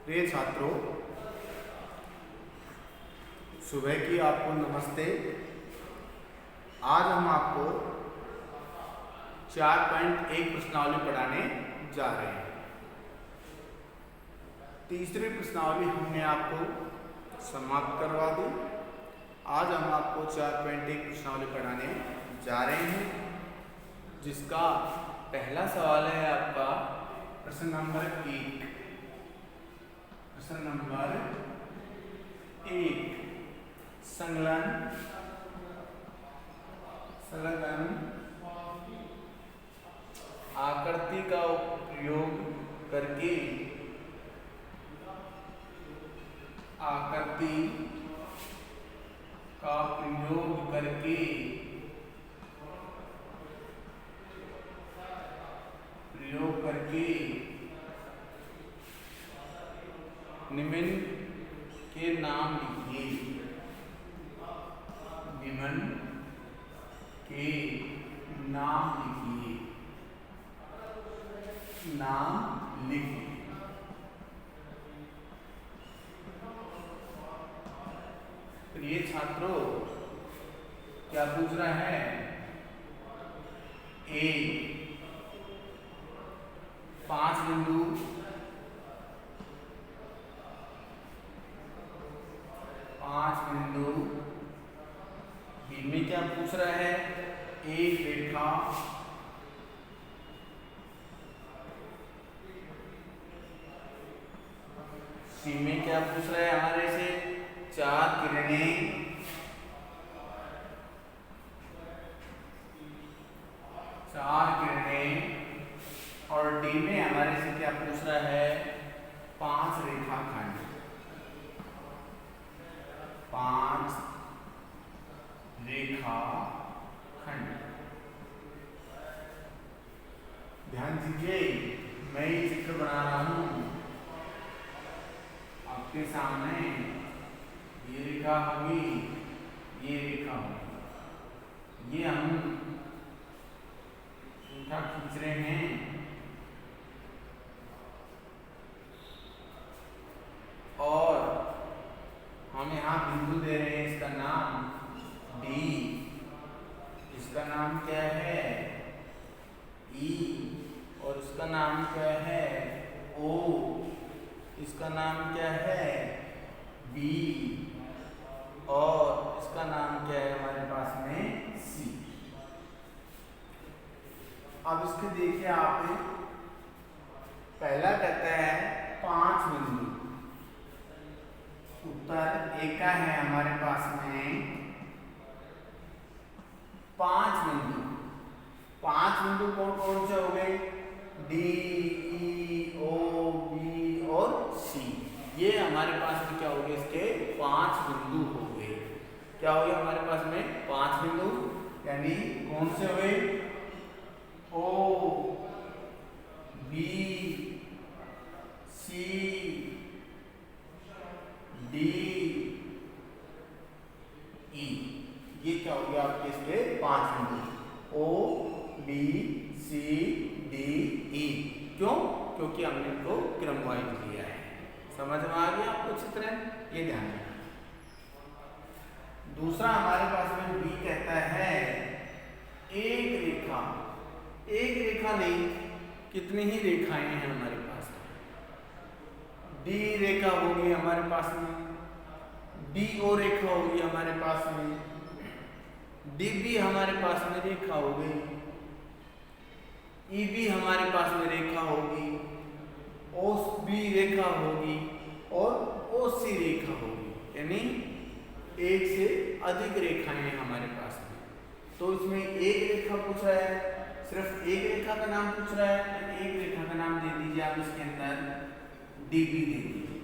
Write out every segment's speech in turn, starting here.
प्रिय छात्रों, सुबह की आपको नमस्ते। आज हम आपको 4.1 प्रश्नावली पढ़ाने जा रहे हैं। तीसरी प्रश्नावली हमने आपको समाप्त करवा दी। आज हम आपको 4.1 प्रश्नावली पढ़ाने जा रहे हैं, जिसका पहला सवाल है आपका प्रश्न नंबर 1। प्रश्न नंबर 1, संलग्न आकृति का उपयोग करके निम्न के नाम लिखिए। निम्न के नाम लिखिए। नाम लिखिए। प्रिय छात्रों, क्या पूछ रहा है? ए 5 बिंदु, 5 बिंदु। बी में क्या पूछ रहा है? एक रेखा, सी में क्या पूछ रहा है हमारे से? 4 किरणें, और डी में हमारे से क्या पूछ रहा है? 5 रेखाखंड। 5 रेखाखंड। ध्यान दीजिए, मैं ये चित्र बना रहा हूं आपके सामने। ये रेखा होगी, ये रेखा होगी। ये हम रेखा खींच रहे हैं और हम यहाँ बिंदु दे रहे हैं। इसका नाम डी, इसका नाम क्या है? ई, और इसका नाम क्या है? ओ, इसका नाम क्या है? बी, और इसका नाम क्या है हमारे पास में? सी। अब इसके देखिए आप, पहला कहता है 5 बिंदु। उत्तर ए का है हमारे पास में 5 बिंदु। 5 बिंदु कौन कौन से हो गए? डी, ई, ओ, बी और सी। ये हमारे पास में क्या हो गए? इसके 5 बिंदु हो गए। क्या हो गया हमारे पास में? 5 बिंदु, यानी कौन से हुए? ओ, बी, सी, डी, ई। ये क्या हो गया आपके इसके 5 बिंदु? ओ, बी, सी, डी, ई। क्यों? क्योंकि हमने इनको क्रमवाइज लिया है। समझ में आ गया आपको चित्र? ये ध्यान रखना। दूसरा हमारे पास में बी कहता है एक रेखा। एक रेखा नहीं, कितनी ही रेखाएं हैं हमारे पास में। डी रेखा होगी हमारे पास में, डी ओ रेखा होगी हमारे पास में, डी बी हमारे पास में रेखा हो गई, ई बी हमारे पास में रेखा होगी, ओ बी रेखा होगी और ओ सी रेखा होगी। यानी एक से अधिक रेखाएं हैं हमारे पास में। तो इसमें एक रेखा पूछ रहा है, सिर्फ एक रेखा का नाम पूछ रहा है, तो एक रेखा का नाम दे दीजिए आप इसके अंदर, डीबी दे दीजिए।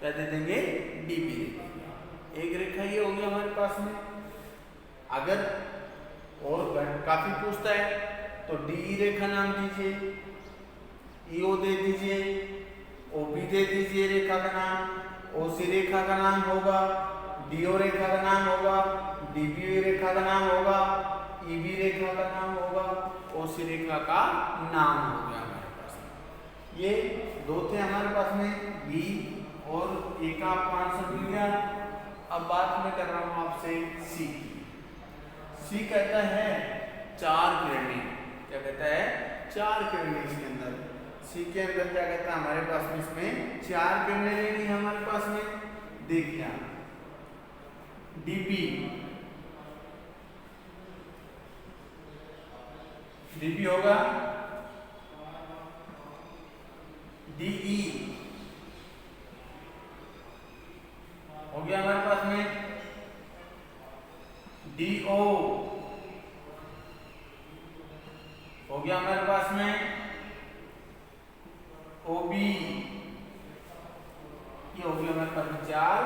क्या दे देंगे? डीबी दे देंगे। एक रेखा ये होगी हमारे पास में। अगर और काफी पूछता है तो डी रेखा नाम दीजिए, ईओ दे दीजिए, ओबी दे दीजिए रेखा का नाम, ओसी रेखा का नाम होगा, डीओ रेखा का नाम होगा, डीबी रेखा का नाम होगा, ईबी रेखा का नाम होगा, ओसी रेखा का नाम हो गया हमारे पास। ये दो थे हमारे पास में बी और ए का आपको आंसर मिल गया। अब बात मैं कर रहा हूं आपसे सी की। सी कहता है 4 किरणें। क्या कहता है? 4 किरणें इसके अंदर। सी के अंदर क्या कहता है हमारे पास में, इसमें 4 किरणें लेनी है हमारे पास में। देखिए डीपी, डीपी होगा, डीई हो गया हमारे पास में, डीओ हो गया हमारे पास में, ओबी ये हो गया हमारे पास में। 4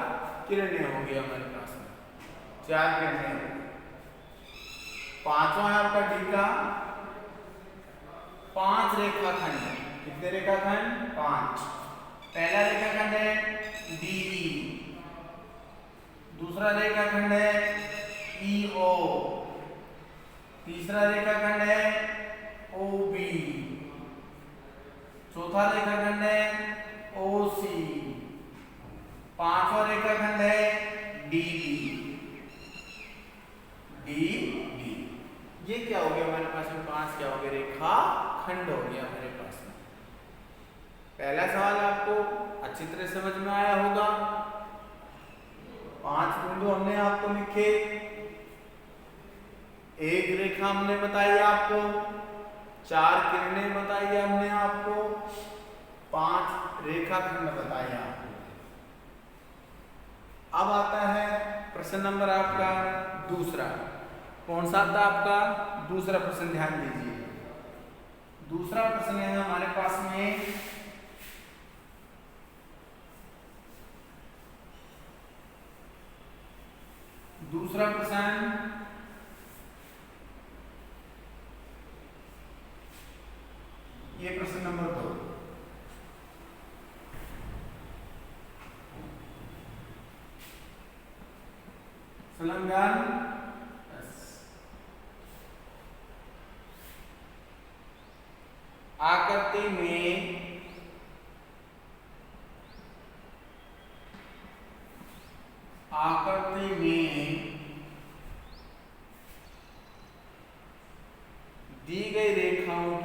किरणें हो गई हमारे पास में, 4 किरणें हो गई। पांचवा है आपका डी का 5 रेखाखंड। कितने रेखाखंड? 5। पहला रेखाखंड है डीई, दूसरा रेखाखंड है ईओ, तीसरा रेखाखंड है ओबी, चौथा रेखाखंड है ओसी, पांचवा रेखाखंड है डीबी। डीबी ये क्या हो गया हमारे पास में? 5 क्या हो गया? रेखा खंड हो गया हमारे पास में। पहला सवाल आपको अच्छी तरह समझ में आया होगा। 5 बिंदु हमने आपको लिखे, एक रेखा हमने बताई आपको, 4 किरणें बताई हमने आपको, 5 रेखाखंड बताए आपको। अब आता है प्रश्न नंबर आपका दूसरा। कौन सा था आपका दूसरा प्रश्न? ध्यान दीजिए। दूसरा प्रश्न है हमारे पास में दूसरा प्रश्न ये प्रश्न नंबर 2। संलग्न आकृति में दी गई रेखाओं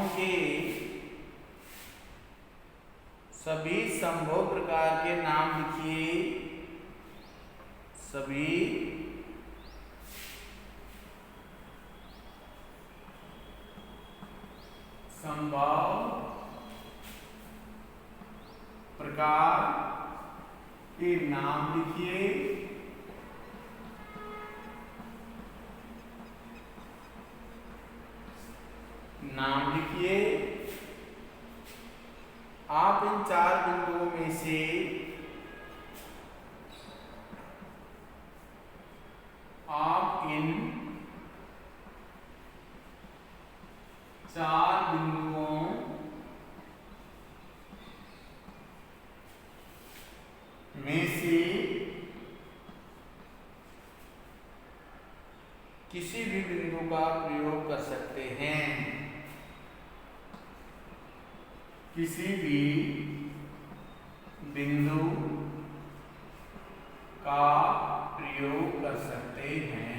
के सभी संभव प्रकार के नाम लिखिए। सभी संभव प्रकार के नाम लिखिए। नाम लिखिए। आप इन 4 बिंदुओं में से किसी भी बिंदु का प्रयोग कर सकते हैं। किसी भी बिंदु का प्रयोग कर सकते हैं।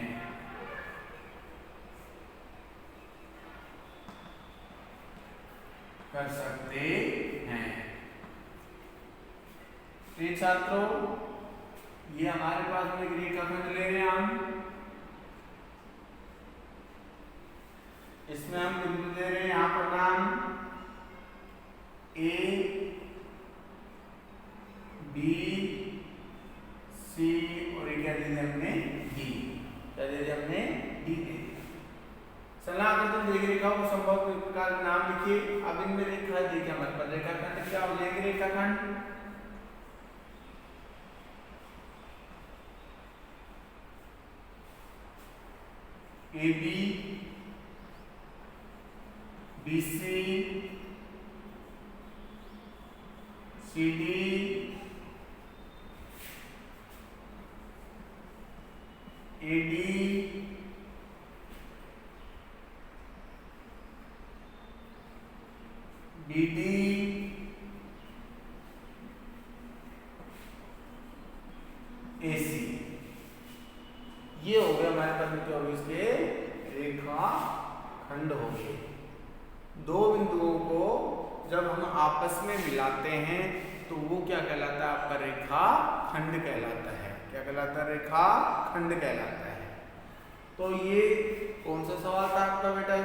कर सकते हैं। तो छात्रों ये हमारे पास में रेखाखंड ले रहे हैं हम। इसमें हम बिंदु दे रहे हैं यहाँ पर नाम ए बी सी और क्या दे दिया हमने डी। क्या दे दिया हमने? डी दे दिया। सलाह करते हैं रेखाओं को संभव प्रकार के नाम लिखिए। अब इनमें रेखा देखिए हमारे पास रेखाखंड क्या हो जाएंगे? रेखाखंड A B B C C D AD BD AC, ये हो गया हमारे पास में 24 के रेखाखंड हो गए। दो बिंदुओं को जब हम आपस में मिलाते हैं तो वो क्या कहलाता है? आपका रेखाखंड कहलाता है। क्या कहलाता है? रेखाखंड कहलाता है। तो ये कौन सा सवाल था आपका बेटा?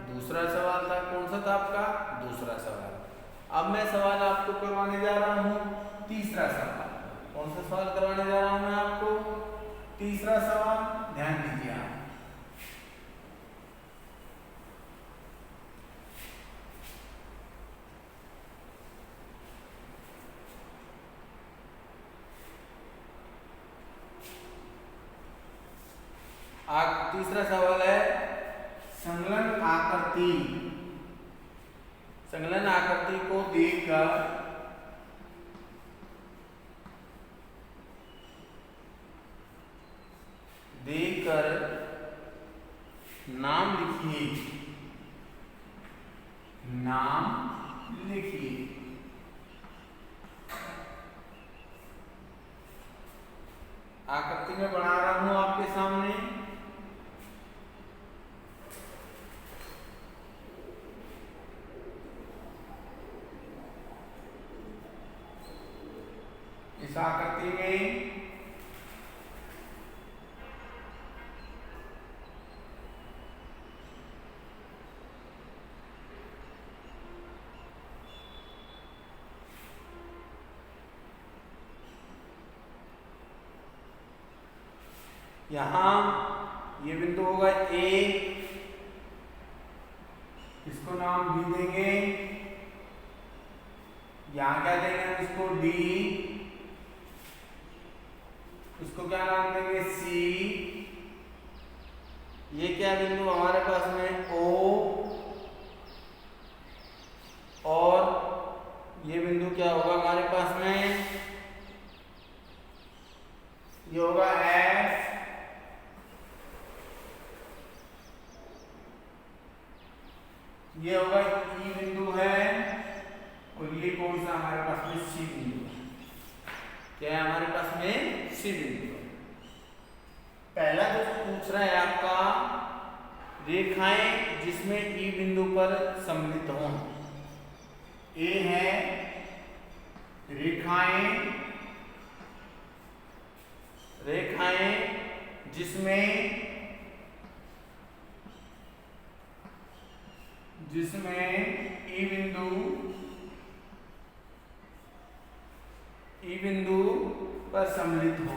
दूसरा सवाल था। कौन सा था आपका? दूसरा सवाल। अब मैं सवाल आपको करवाने जा रहा हूँ तीसरा सवाल। कौन सा सवाल करवाने जा रहा हूँ मैं आपको? तीसरा सवाल। ध्यान दीजिए आप। तीसरा सवाल है संलग्न आकृति। संलग्न आकृति को देकर नाम लिखिए। नाम लिखिए। आकृति में बना रहा हूं आपके सामने। इस आकृति में यहां ये बिंदु होगा ए, इसको नाम बी देंगे। यहां क्या देंगे हम इसको? डी। इसको क्या नाम देंगे? सी। ये क्या बिंदु हमारे पास में? ओ। और ये बिंदु क्या होगा हमारे पास में? ये होगा एफ। ये होगा ई बिंदु है। और ये कौन सा हमारे पास में? सी बिंदु है। क्या है हमारे पास में? सी बिंदु। पहला जो पूछ रहा है आपका रेखाएं जिसमें ई बिंदु पर सम्मिलित हों। ए है रेखाएं जिसमें ई बिंदु पर सम्मिलित हो।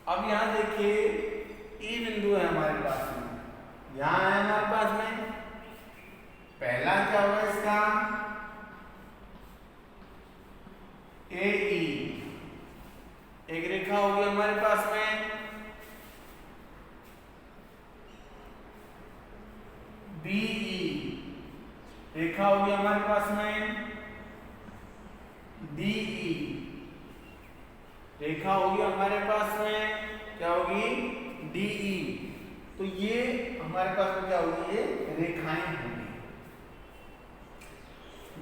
अब यहां देखिए ई बिंदु है हमारे पास में। यहां है हमारे पास में। पहला क्या होगा इसका? ए ई, एक रेखा होगी हमारे पास में। बी ई, रेखा होगी हमारे पास में। डी ई, रेखा होगी हमारे पास में। क्या होगी? D E. तो ये हमारे पास में क्या होगी? ये रेखाएं होंगी।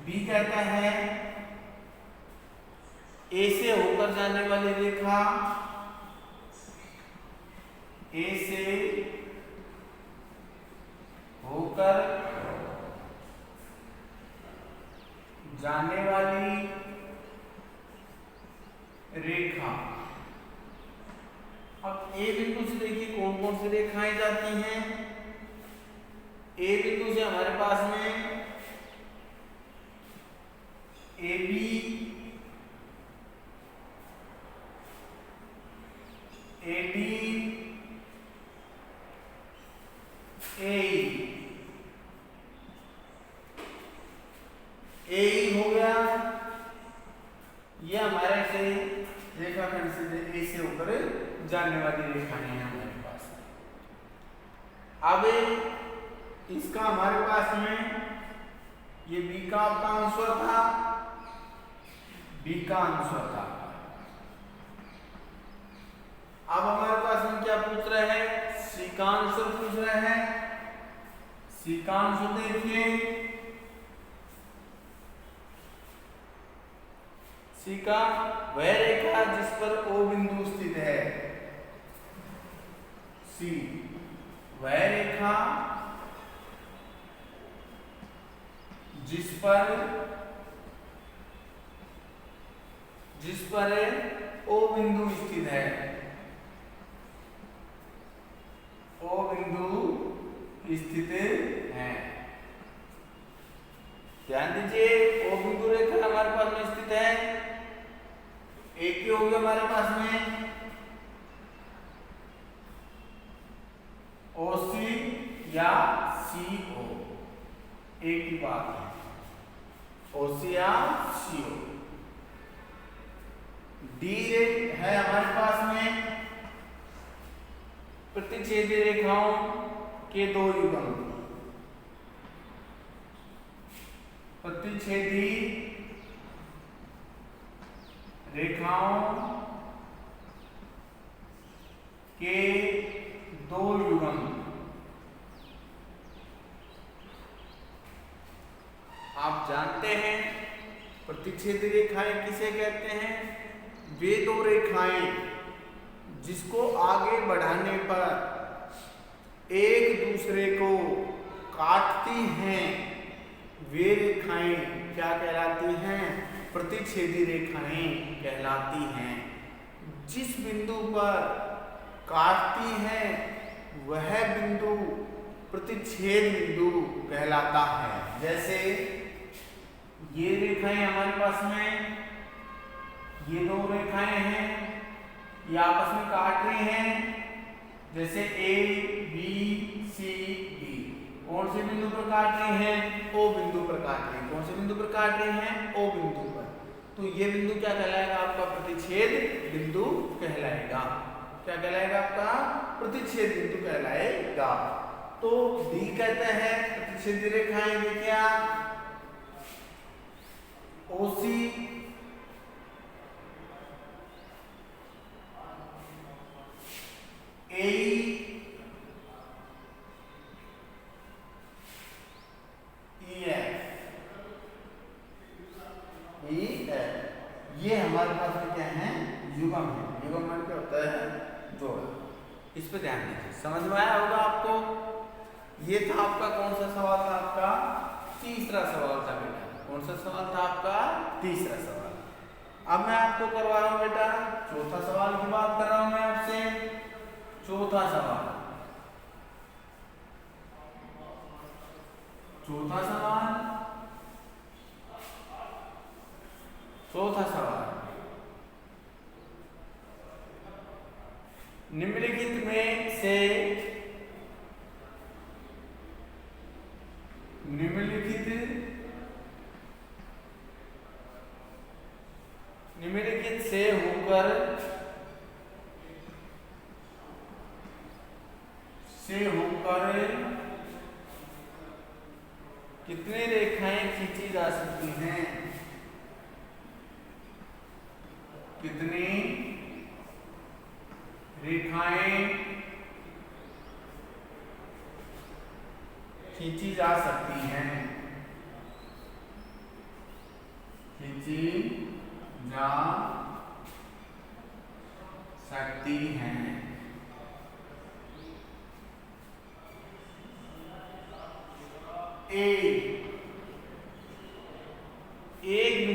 बी कहता है ए से होकर जाने वाली रेखा, ए से होकर जाने वाली रेखा। अब ए बिंदु से देखिए कौन कौन सी रेखाएं जाती हैं। ए बिंदु से हमारे पास में ए बी, ए डी, ए हो गया। ये हमारे से रेखाखंड से ए से होकर जाने वाली रेखाएं हैं हमारे पास। अब इसका हमारे पास में ये बी का आपका आंसर था, बी का आंसर था। अब हमारे पास में क्या पूछ रहे हैं, सी का आंसर पूछ रहे हैं। सी का आंसर देखिए, सी का वह रेखा जिस पर ओ बिंदु स्थित है। सी वह रेखा जिस पर ओ बिंदु स्थित है। ओ बिंदु स्थित है। ध्यान दीजिए, ओ बिंदु रेखा हमारे पास में स्थित है। एक ही होगी हमारे पास में ओ सी या सी ओ, एक ही बात है, ओ सी या सी ओ। डी है हमारे पास में प्रतिच्छेदी रेखाओं के दो युग्म। प्रतिच्छेदी रेखाओं के दो युग्म। आप जानते हैं प्रतिच्छेदी रेखाएं किसे कहते हैं? वे दो रेखाएं जिसको आगे बढ़ाने पर एक दूसरे को काटती हैं, वे रेखाएं क्या कहलाती हैं? प्रतिच्छेदी रेखाएं कहलाती हैं। जिस बिंदु पर काटती हैं वह बिंदु प्रतिच्छेद बिंदु कहलाता है। जैसे ये रेखाएं हमारे पास में, ये दो रेखाएं हैं, ये आपस में काट रही हैं। जैसे ए बी सी डी, कौन से बिंदु पर काट रही हैं? ओ बिंदु पर काट रही हैं। कौन से बिंदु पर काट रही हैं? ओ बिंदु पर। तो ये बिंदु क्या कहलाएगा? आपका प्रतिच्छेद बिंदु कहलाएगा। क्या कहलाएगा? आपका प्रतिच्छेद बिंदु कहलाएगा। तो डी कहते हैं प्रतिच्छेदी रेखाएं ये क्या? ओसी ए ये हमारे पास में क्या है? युग्म है। युग्म मान क्या होता है? जोड़। इस पे ध्यान दीजिए, समझ में आया होगा आपको। ये था आपका कौन सा सवाल था? आपका तीसरा सवाल था बेटा। कौन सा सवाल था आपका? तीसरा सवाल। अब मैं आपको करवा रहा हूं बेटा चौथा सवाल की बात कर रहा हूं मैं आपसे। चौथा सवाल, चौथा सवाल, चौथा सवाल, निम्नलिखित में से निम्नलिखित से होकर कितनी रेखाएं खींची जा सकती हैं? कितनी रेखाएं खींची जा सकती हैं? खींची जा सकती हैं। एक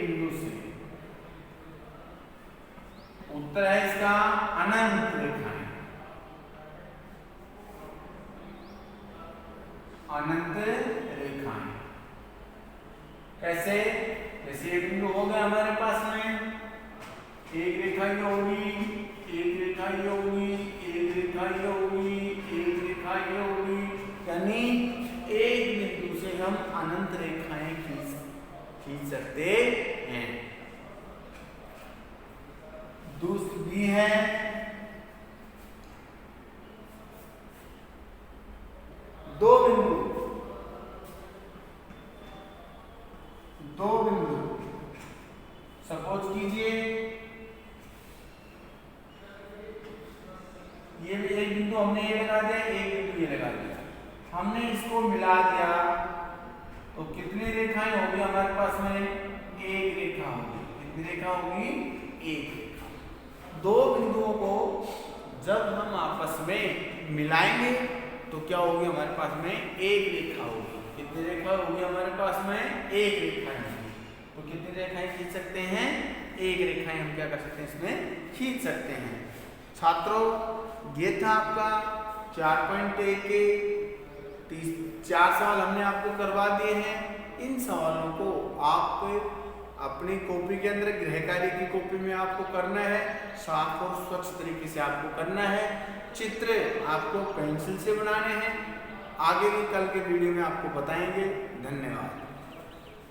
बिंदु से उत्तर है इसका अनंत रेखाएं। अनंत रेखाएं कैसे? जैसे एक बिंदु हो गया हमारे पास में, एक रेखा ये होगी, एक रेखा ये होगी, एक रेखा ये होगी, एक रेखा ये होगी, यानी एक बिंदु से हम अनंत रेखाएं खींच सकते हैं। दूसरी बी है, दो बिंदु सपोज कीजिए ये एक बिंदु हमने ये लगा दिया, एक बिंदु ये लगा दिया, हमने इसको मिला दिया तो कितनी रेखाएं होगी हमारे पास में? एक रेखा होगी। कितनी रेखा होगी? एक रेखा। दो बिंदुओं को जब हम आपस में मिलाएंगे तो क्या होगी हमारे पास में? एक रेखा होगी। कितनी रेखा होगी हमारे पास में? एक रेखा होगी। तो कितनी रेखाएं खींच सकते हैं? एक रेखाएं हम क्या कर सकते हैं इसमें? खींच सकते हैं। छात्रों, ये था आपका 4.1 के 4 सवाल हमने आपको करवा दिए हैं। इन सवालों को आप अपनी कॉपी के अंदर गृह कार्य की कॉपी में आपको करना है, साफ और स्वच्छ तरीके से आपको करना है। चित्र आपको पेंसिल से बनाने हैं। आगे की कल के वीडियो में आपको बताएंगे। धन्यवाद।